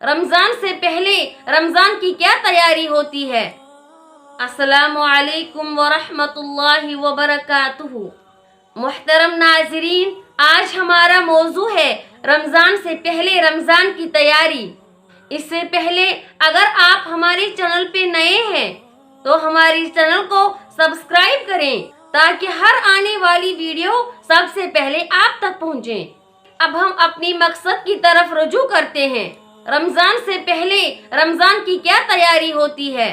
رمضان سے پہلے رمضان کی کیا تیاری ہوتی ہے؟ السلام علیکم ورحمۃ اللہ وبرکاتہ۔ محترم ناظرین، آج ہمارا موضوع ہے رمضان سے پہلے رمضان کی تیاری۔ اس سے پہلے اگر آپ ہمارے چینل پہ نئے ہیں تو ہماری چینل کو سبسکرائب کریں تاکہ ہر آنے والی ویڈیو سب سے پہلے آپ تک پہنچے۔ اب ہم اپنی مقصد کی طرف رجوع کرتے ہیں۔ رمضان سے پہلے رمضان کی کیا تیاری ہوتی ہے؟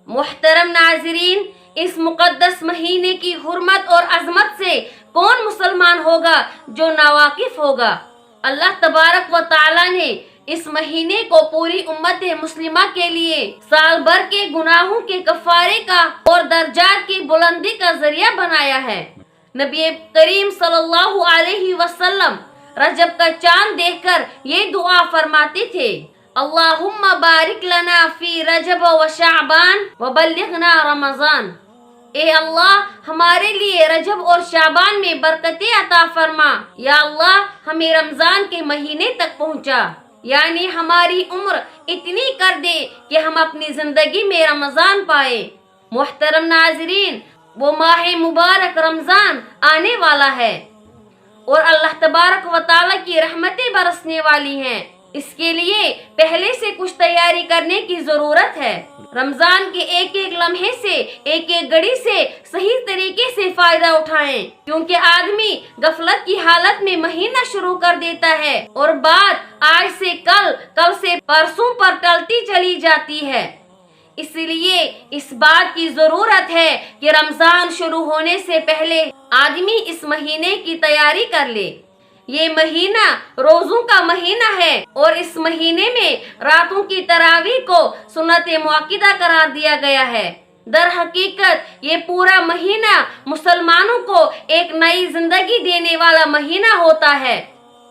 محترم ناظرین، اس مقدس مہینے کی حرمت اور عظمت سے کون مسلمان ہوگا جو ناواقف ہوگا؟ اللہ تبارک و تعالی نے اس مہینے کو پوری امت مسلمہ کے لیے سال بھر کے گناہوں کے کفارے کا اور درجات کی بلندی کا ذریعہ بنایا ہے۔ نبی کریم صلی اللہ علیہ وسلم رجب کا چاند دیکھ کر یہ دعا فرماتے تھے: اللہم بارک لنا فی رجب و شعبان وبلغنا رمضان۔ اے اللہ، ہمارے لیے رجب اور شعبان میں برکتیں عطا فرما۔ یا اللہ، ہمیں رمضان کے مہینے تک پہنچا، یعنی ہماری عمر اتنی کر دے کہ ہم اپنی زندگی میں رمضان پائے۔ محترم ناظرین، وہ ماہ مبارک رمضان آنے والا ہے اور اللہ تبارک و تعالی کی رحمتیں برسنے والی ہیں۔ اس کے لیے پہلے سے کچھ تیاری کرنے کی ضرورت ہے۔ رمضان کے ایک ایک لمحے سے، ایک ایک گھڑی سے صحیح طریقے سے فائدہ اٹھائیں، کیونکہ آدمی غفلت کی حالت میں مہینہ شروع کر دیتا ہے اور بات آج سے کل، کل سے پرسوں پر ٹلتی چلی جاتی ہے۔ اس لیے اس بات کی ضرورت ہے کہ رمضان شروع ہونے سے پہلے آدمی اس مہینے کی تیاری کر لے۔ یہ مہینہ روزوں کا مہینہ ہے اور اس مہینے میں راتوں کی تراویح کو سنت مؤکدہ قرار دیا گیا ہے۔ در حقیقت یہ پورا مہینہ مسلمانوں کو ایک نئی زندگی دینے والا مہینہ ہوتا ہے۔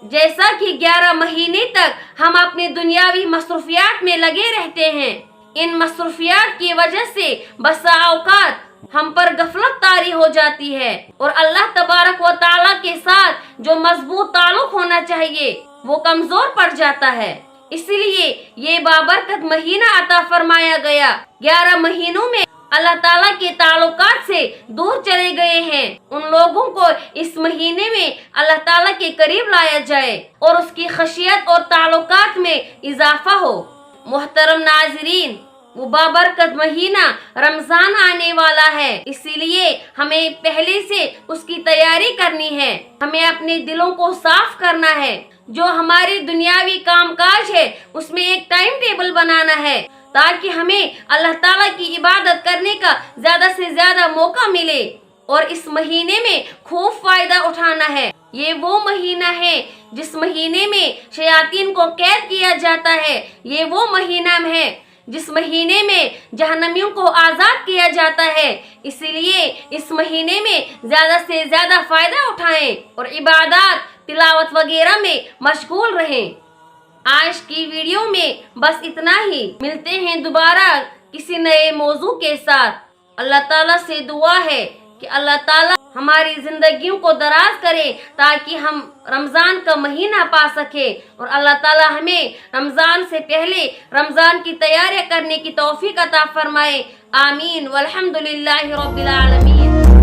جیسا کہ 11 مہینے تک ہم اپنی دنیاوی مصروفیات میں لگے رہتے ہیں، ان مصروفیات کی وجہ سے بسا اوقات ہم پر غفلت طاری ہو جاتی ہے اور اللہ تبارک و تعالی کے ساتھ جو مضبوط تعلق ہونا چاہیے وہ کمزور پڑ جاتا ہے۔ اس لیے یہ بابرکت مہینہ عطا فرمایا گیا۔ 11 مہینوں میں اللہ تعالیٰ کے تعلقات سے دور چلے گئے ہیں، ان لوگوں کو اس مہینے میں اللہ تعالیٰ کے قریب لایا جائے اور اس کی خشیت اور تعلقات میں اضافہ ہو۔ محترم ناظرین، وہ بابرکت مہینہ رمضان آنے والا ہے، اسی لیے ہمیں پہلے سے اس کی تیاری کرنی ہے۔ ہمیں اپنے دلوں کو صاف کرنا ہے، جو ہماری دنیاوی کام کاج ہے اس میں ایک ٹائم ٹیبل بنانا ہے تاکہ ہمیں اللہ تعالیٰ کی عبادت کرنے کا زیادہ سے زیادہ موقع ملے اور اس مہینے میں خوب فائدہ اٹھانا ہے۔ یہ وہ مہینہ ہے جس مہینے میں شیاطین کو قید کیا جاتا ہے، یہ وہ مہینہ ہے جس مہینے میں جہنمیوں کو آزاد کیا جاتا ہے۔ اسی لیے اس مہینے میں زیادہ سے زیادہ فائدہ اٹھائیں اور عبادات، تلاوت وغیرہ میں مشغول رہیں۔ آج کی ویڈیو میں بس اتنا ہی، ملتے ہیں دوبارہ کسی نئے موضوع کے ساتھ۔ اللہ تعالیٰ سے دعا ہے کہ اللہ تعالیٰ ہماری زندگیوں کو دراز کرے تاکہ ہم رمضان کا مہینہ پا سکے اور اللہ تعالیٰ ہمیں رمضان سے پہلے رمضان کی تیاریاں کرنے کی توفیق عطا فرمائے۔ آمین والحمد للہ رب العالمین۔